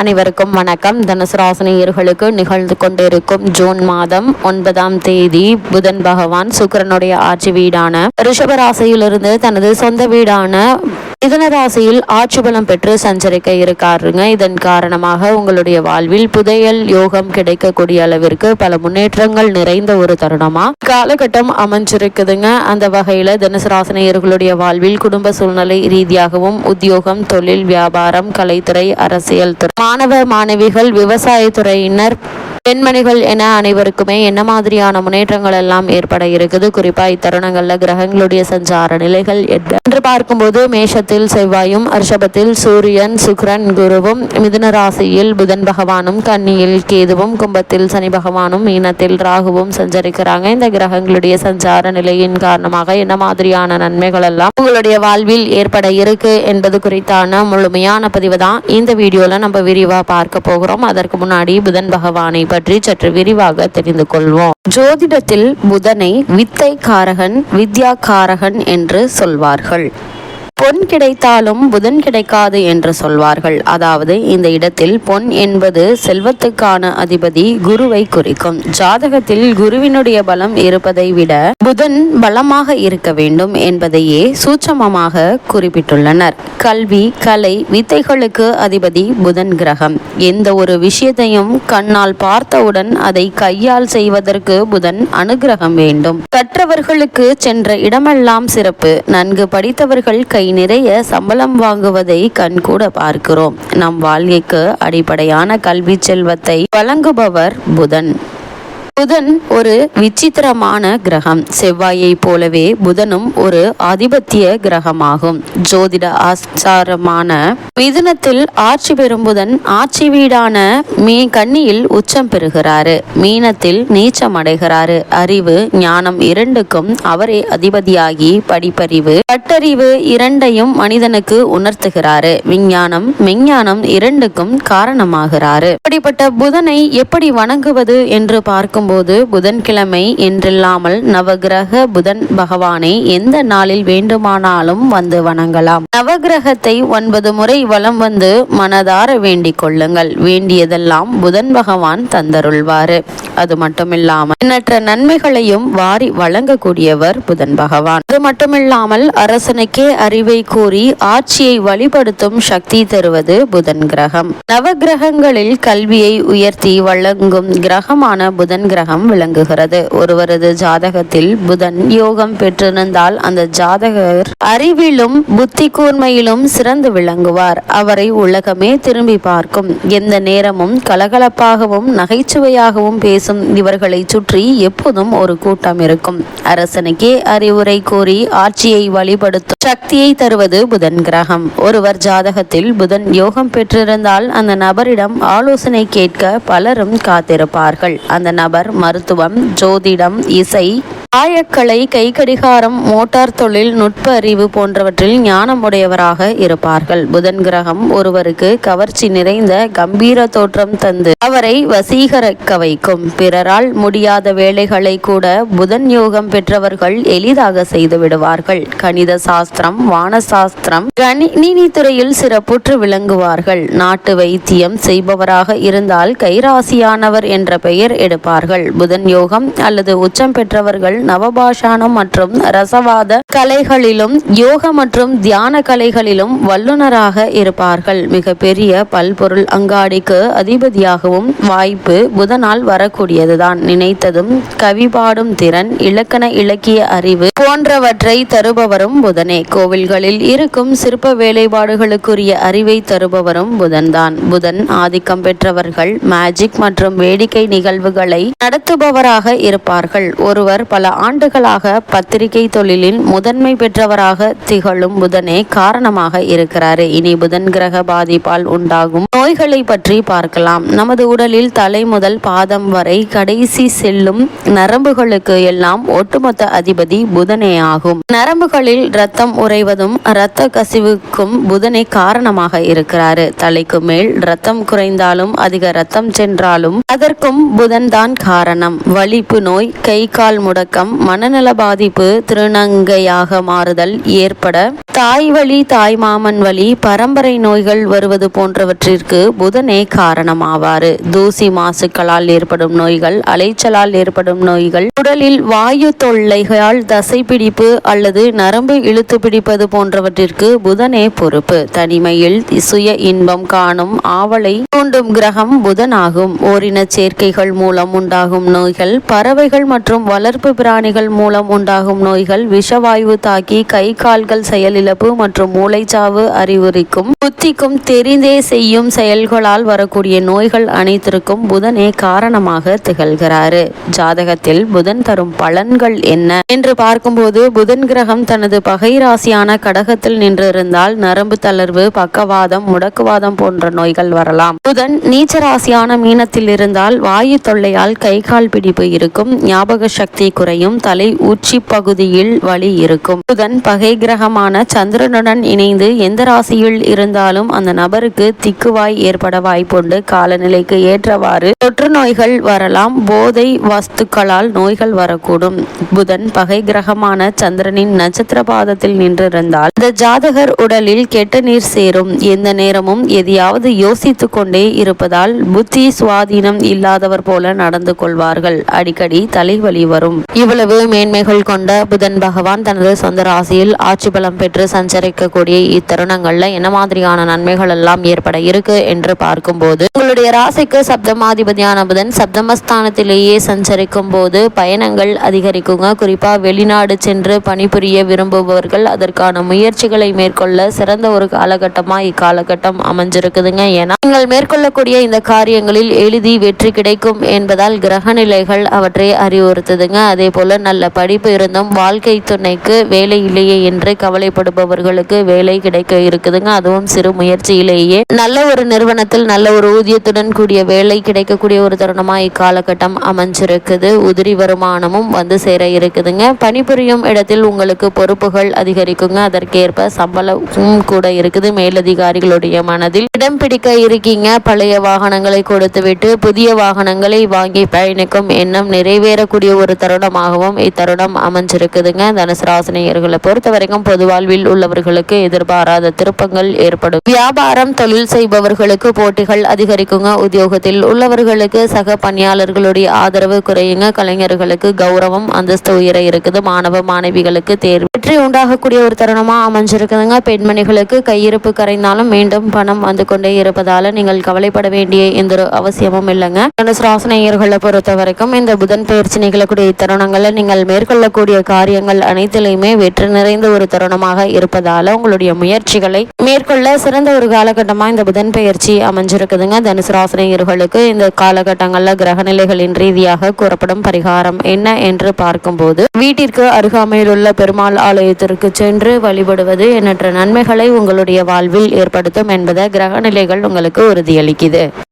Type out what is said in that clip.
அனைவருக்கும் வணக்கம். தனுசு ராசினியர்களுக்கு நிகழ்ந்து கொண்டிருக்கும் ஜூன் மாதம் 9ஆம் தேதி புதன் பகவான் சுக்கிரனுடைய ஆட்சி வீடான ரிஷபராசியிலிருந்து தனது சொந்த வீடான மிதுன ராசியில் ஆட்சி பலம் பெற்று சஞ்சரிக்க இருக்காருங்க. இதன் காரணமாக உங்களுடைய வாழ்வில் புதையல் யோகம் கிடைக்கக்கூடிய அளவிற்கு பல முன்னேற்றங்கள் நிறைந்த ஒரு தருணமா காலகட்டம் அமைஞ்சிருக்குதுங்க. அந்த வகையில தனுசு ராசினியர்களுடைய வாழ்வில் குடும்ப சூழ்நிலை ரீதியாகவும் உத்தியோகம், தொழில், வியாபாரம், கலைத்துறை, அரசியல் துறை, மாணவ மாணவிகள், விவசாயத்துறையினர், பெண்மணிகள் என அனைவருக்குமே என்ன மாதிரியான முன்னேற்றங்கள் எல்லாம் ஏற்பட இருக்குது, குறிப்பா இத்தருணங்கள்ல கிரகங்களுடைய சஞ்சார நிலைகள் என்று பார்க்கும்போது மேஷத்தில் செவ்வாயும், ரிஷபத்தில் சூரியன், சுக்கிரன், குருவும், மிதுன ராசியில் புதன் பகவானும், கன்னியில் கேதுவும், கும்பத்தில் சனி பகவானும், மீனத்தில் ராகுவும் சஞ்சரிக்கிறாங்க. இந்த கிரகங்களுடைய சஞ்சார நிலையின் காரணமாக என்ன மாதிரியான நன்மைகள் எல்லாம் உங்களுடைய வாழ்வில் ஏற்பட இருக்கு என்பது குறித்தான முழுமையான பதிவு தான் இந்த வீடியோல நம்ம விரிவா பார்க்க போகிறோம். அதற்கு முன்னாடி புதன் பகவானை பற்றி சற்று விரிவாக தெரிந்து கொள்வோம். ஜோதிடத்தில் புதனை வித்தை காரகன், வித்யா காரகன் என்று சொல்வார்கள். பொன் கிடைத்தாலும் புதன் கிடைக்காது என்று சொல்வார்கள். அதாவது இந்த இடத்தில் பொன் என்பது செல்வத்துக்கான அதிபதி குருவை குறிக்கும். ஜாதகத்தில் குருவினுடைய பலம் இருப்பதை விட புதன் பலமாக இருக்க வேண்டும் என்பதையே சூட்சமமாக குறிப்பிட்டுள்ளனர். கல்வி, கலை, வித்தைகளுக்கு அதிபதி புதன் கிரகம். எந்த ஒரு விஷயத்தையும் கண்ணால் பார்த்தவுடன் அதை கையால் செய்வதற்கு புதன் அனுகிரகம் வேண்டும். கற்றவர்களுக்கு சென்ற இடமெல்லாம் சிறப்பு. நன்கு படித்தவர்கள் கை நிறைய சம்பளம் வாங்குவதை கண்கூட பார்க்கிறோம். நம் வாழ்க்கைக்கு அடிப்படையான கல்வி செல்வத்தை வழங்குபவர் புதன். புதன் ஒரு விசித்திரமான கிரகம். செவ்வாயை போலவே புதனும் ஒரு ஆதிபத்திய கிரகமாகும். ஜோதிட ஆச்சாரமான மிதுனத்தில் ஆட்சி பெறும் புதன் ஆட்சி வீடான கன்னியில் உச்சம் பெறுகிறாரு. மீனத்தில் நீச்சம் அடைகிறாரு. அறிவு, ஞானம் இரண்டுக்கும் அவரே அதிபதியாகி படிப்பறிவு, பட்டறிவு இரண்டையும் மனிதனுக்கு உணர்த்துகிறாரு. விஞ்ஞானம், மெஞ்ஞானம் இரண்டுக்கும் காரணமாகிறாரு. இப்படிப்பட்ட புதனை எப்படி வணங்குவது என்று பார்க்கும் போது புதன்கிழமை என்றில்லாமல் நவகிரக புதன் பகவானை எந்த நாளில் வேண்டுமானாலும் வந்து வணங்கலாம். நவகிரகத்தை 9 முறை வலம் வந்து மனதார வேண்டிக் கொள்ளுங்கள். வேண்டியதெல்லாம் புதன் பகவான் தந்தருள்வாரு. அது மட்டுமில்லாமல் எண்ணற்ற நன்மைகளையும் வாரி வழங்கக்கூடியவர் புதன் பகவான். அது மட்டுமில்லாமல் அரசனுக்கே அறிவை கூறி ஆட்சியை வழிபடுத்தும் சக்தி தருவது புதன் கிரகம். நவகிரகங்களில் கல்வியை உயர்த்தி வழங்கும் கிரகமான புதன் கிரகம் விளங்குகிறது. ஒருவரது ஜாதகத்தில் புதன் யோகம் பெற்றிருந்தால் அந்த ஜாதகர் அறிவிலும் புத்தி கூர்மையிலும் சிறந்து விளங்குவார். அவரை உலகமே திரும்பி பார்க்கும். எந்த நேரமும் கலகலப்பாகவும் நகைச்சுவையாகவும் பேசும் இவர்களை சுற்றி எப்போதும் ஒரு கூட்டம் இருக்கும். அரசனுக்கே அறிவுரை கூறி ஆட்சியை வழிபடுத்தும் சக்தியை தருவது புதன் கிரகம். ஒருவர் ஜாதகத்தில் புதன் யோகம் பெற்றிருந்தால் அந்த நபரிடம் ஆலோசனை கேட்க பலரும் காத்திருப்பார்கள். அந்த நபர் மருத்துவம், ஜோதிடம், இசை, ஆயக்கலை, கைக்கடிகாரம், மோட்டார் தொழில், நுட்ப அறிவு போன்றவற்றில் ஞானம் உடையவராக இருப்பார்கள். புதன் கிரகம் ஒருவருக்கு கவர்ச்சி நிறைந்த கம்பீர தோற்றம் தந்து அவரை வசீகரிக்க வைக்கும். பிறரால் முடியாத வேலைகளை கூட புதன் யோகம் பெற்றவர்கள் எளிதாக செய்து விடுவார்கள். கணித சாஸ்திரம், வான சாஸ்திரம், கணினி துறையில் சிறப்புற்று விளங்குவார்கள். நாட்டு வைத்தியம் செய்பவராக இருந்தால் கைராசியானவர் என்ற பெயர் எடுப்பார்கள். புதன் யோகம் அல்லது உச்சம் பெற்றவர்கள் நவபாஷானம் மற்றும் ரசவாத கலைகளிலும் யோக மற்றும் தியான கலைகளிலும் வல்லுநராக இருப்பார்கள். மிக பெரிய பல்பொருள் அங்காடிக்கு அதிபதியாகவும் வாய்ப்பு புதனால் வரக்கூடியதுதான். நினைத்ததும் கவி பாடும் திறன், இலக்கண இலக்கிய அறிவு போன்றவற்றை தருபவரும் புதனே. கோவில்களில் இருக்கும் சிற்ப வேலைப்பாடுகளுக்குரிய அறிவை தருபவரும் புதன்தான். புதன் ஆதிக்கம் பெற்றவர்கள் மேஜிக் மற்றும் வேடிக்கை நிகழ்வுகளை நடத்துபவராக இருப்பார்கள். ஒருவர் பல ஆண்டுகளாக பத்திரிகை தொழிலின் முதன்மை பெற்றவராக திகழும் புதனே காரணமாக இருக்கிறாரு. இனி புதன் கிரக பாதிப்பால் உண்டாகும் நோய்களை பற்றி பார்க்கலாம். நமது உடலில் தலை முதல் பாதம் வரை கடைசி செல்லும் நரம்புகளுக்கு எல்லாம் ஒட்டுமொத்த அதிபதி புதனே ஆகும். நரம்புகளில் இரத்தம் உறைவதும் இரத்த கசிவுக்கும் புதனே காரணமாக இருக்கிறாரு. தலைக்கு மேல் இரத்தம் குறைந்தாலும் அதிக இரத்தம் சென்றாலும் அதற்கும் புதன் தான் காரணம். வலிப்பு நோய், கை கால் முடக்கம், மூலம் மனநல பாதிப்பு, திருநங்கையாக மாறுதல் ஏற்பட, தாய் வழி, தாய் மாமன் வழி, பரம்பரை நோய்கள் வருவது போன்றவற்றிற்கு புதனே காரணமாவாறு. தூசி மாசுக்களால் ஏற்படும் நோய்கள், அலைச்சலால் ஏற்படும் நோய்கள், உடலில் வாயு தொல்லைகளால் தசைப்பிடிப்பு அல்லது நரம்பு இழுத்து பிடிப்பது போன்றவற்றிற்கு புதனே பொறுப்பு. தனிமையில் சுய இன்பம் காணும் ஆவலை தூண்டும் கிரகம் புதனாகும். ஓரின சேர்க்கைகள் மூலம் உண்டாகும் நோய்கள், பறவைகள் மற்றும் வளர்ப்பு பிராணிகள் மூலம் உண்டாகும் நோய்கள், விஷவாயு தாக்கி கை கால்கள் செயலிழப்பு மற்றும் மூளைச்சாவு அறிகுறிக்கும், புத்திக்கும் தெரிந்தே செய்யும் செயல்களால் வரக்கூடிய நோய்கள் அனைத்திற்கும் புதனே காரணமாக திகழ்கிறாரு. ஜாதகத்தில் புதன் தரும் பலன்கள் என்ன என்று பார்க்கும்போது, புதன் கிரகம் தனது பகை ராசியான கடகத்தில் நின்றிருந்தால் நரம்பு தளர்வு, பக்கவாதம், முடக்குவாதம் போன்ற நோய்கள் வரலாம். புதன் நீச்ச ராசியான மீனத்தில் இருந்தால் வாயு தொல்லையால் கை கால் பிடிப்பு இருக்கும், ஞாபக சக்தி குறையும், தலை உச்சி பகுதியில் வலி இருக்கும். புதன் பகை கிரகமான சந்திரனுடன் இணைந்து எந்த ராசியில் இருந்தாலும் அந்த நபருக்கு திக்குவாய் ஏற்பட வாய்ப்புண்டு. காலநிலைக்கு ஏற்றவாறு தொற்று நோய்கள் வரலாம். போதை வஸ்துக்களால் நோய்கள் வரக்கூடும். புதன் பகை கிரகமான சந்திரனின் நட்சத்திர பாதத்தில் நின்றிருந்தால் இந்த ஜாதகர் உடலில் கெட்ட நீர் சேரும். எந்த நேரமும் எதையாவது யோசித்து கொண்டே இருப்பதால் புத்தி சுவாதீனம் இல்லாதவர் போல நடந்து கொள்வார்கள். அடிக்கடி தலைவலி வரும். இவ்வளவு மேன்மைகள் கொண்ட புதன் பகவான் தனது சொந்த ராசியில் ஆட்சி பலம் பெற்று சஞ்சரிக்கக்கூடிய இத்தருணங்கள்ல என்ன மாதிரியான நன்மைகள் எல்லாம் ஏற்பட இருக்கு என்று பார்க்கும்போது, உங்களுடைய ராசிக்கு சப்தமாதிபதியான புதன் சப்தமஸ்தானத்திலேயே சஞ்சரிக்கும் போது பயணங்கள் அதிகரிக்குங்க. குறிப்பா வெளிநாடு சென்று பணிபுரிய விரும்புபவர்கள் அதற்கான முயற்சிகளை மேற்கொள்ள சிறந்த ஒரு காலகட்டமா இக்காலகட்டம் அமைஞ்சிருக்குதுங்க. ஏன்னா நீங்கள் மேற்கொள்ளக்கூடிய இந்த காரியங்களில் எளிதி வெற்றி கிடைக்கும் என்பதால் கிரக நிலைகள் அவற்றை அறிவுறுத்துதுங்க. அதே போல நல்ல படிப்பு இருந்தும் வாழ்க்கை துணைக்கு வேலை இல்லையே என்று கவலைப்படுபவர்களுக்கு வேலை கிடைக்க இருக்குதுங்க. அதுவும் சிறு முயற்சியிலேயே நல்ல ஒரு நிறுவனத்தில் நல்ல ஒரு ஊதியத்துடன் கூடிய வேலை கிடைக்கக்கூடிய ஒரு தருணமா இக்காலகட்டம் அமைஞ்சிருக்குது. உதிரி வருமானமும் வந்து சேர இருக்குதுங்க. பணிபுரியும் இடத்தில் உங்களுக்கு பொறுப்புகள் அதிகரிக்குங்க. அதற்கேற்ப சம்பளமும் கூட இருக்குது. மேலதிகாரிகளுடைய மனதில் இடம் பிடிக்க இருக்கீங்க. பழைய வாகனங்களை கொடுத்துவிட்டு புதிய வாகனங்களை வாங்கி பயணிக்கும் எண்ணம் நிறைவேறக்கூடிய ஒரு தருணமாகவும் இத்தருணம் அமைஞ்சிருக்குதுங்க. தனுசு ராசினியர்களை பொறுத்த வரைக்கும் பொது வாழ்வில் உள்ளவர்களுக்கு எதிர்பாராத திருப்பங்கள் ஏற்படும். வியாபாரம், தொழில் செய்பவர்களுக்கு போட்டிகள் அதிகரிக்குங்க. உத்தியோகத்தில் உள்ளவர்களுக்கு சக பணியாளர்களுடைய ஆதரவு குறையுங்க. கலைஞர்களுக்கு கௌரவம், அந்தஸ்து உயர இருக்குது. மாணவ மாணவிகளுக்கு தேர்வு வெற்றி உண்டாகக்கூடிய ஒரு தருணமா அமைஞ்சிருக்குதுங்க. பெண்மணிகளுக்கு கையிருப்பு கரைந்தாலும் மீண்டும் பணம் வந்து கொண்டே இருப்பதால நீங்கள் கவலைப்பட வேண்டிய எந்த ஒரு அவசியமும் இல்லைங்க. தனுசு ராசினியர்களை பொறுத்த வரைக்கும் இந்த புதன் பயிற்சி நிகழக்கூடிய தருணங்கள்ல நீங்கள் மேற்கொள்ளக்கூடிய காரியங்கள் அனைத்திலையுமே வெற்றி நிறைந்த ஒரு தருணமாக இருப்பதால உங்களுடைய முயற்சிகளை மேற்கொள்ள சிறந்த ஒரு காலகட்டமா இந்த புதன் பயிற்சி அமைஞ்சிருக்குதுங்க. தனுசு ராசினியர்களுக்கு இந்த காலகட்டங்கள்ல கிரகநிலைகளின் ரீதியாக கூறப்படும் பரிகாரம் என்ன என்று பார்க்கும்போது, வீட்டிற்கு அருகாமையில் உள்ள பெருமாள் ஆலயத்திற்கு சென்று வழிபடுவது எண்ணற்ற நன்மைகளை உங்களுடைய வாழ்வில் ஏற்படுத்தும் என்பதை கிரகநிலைகள் உங்களுக்கு உறுதியளிக்குது.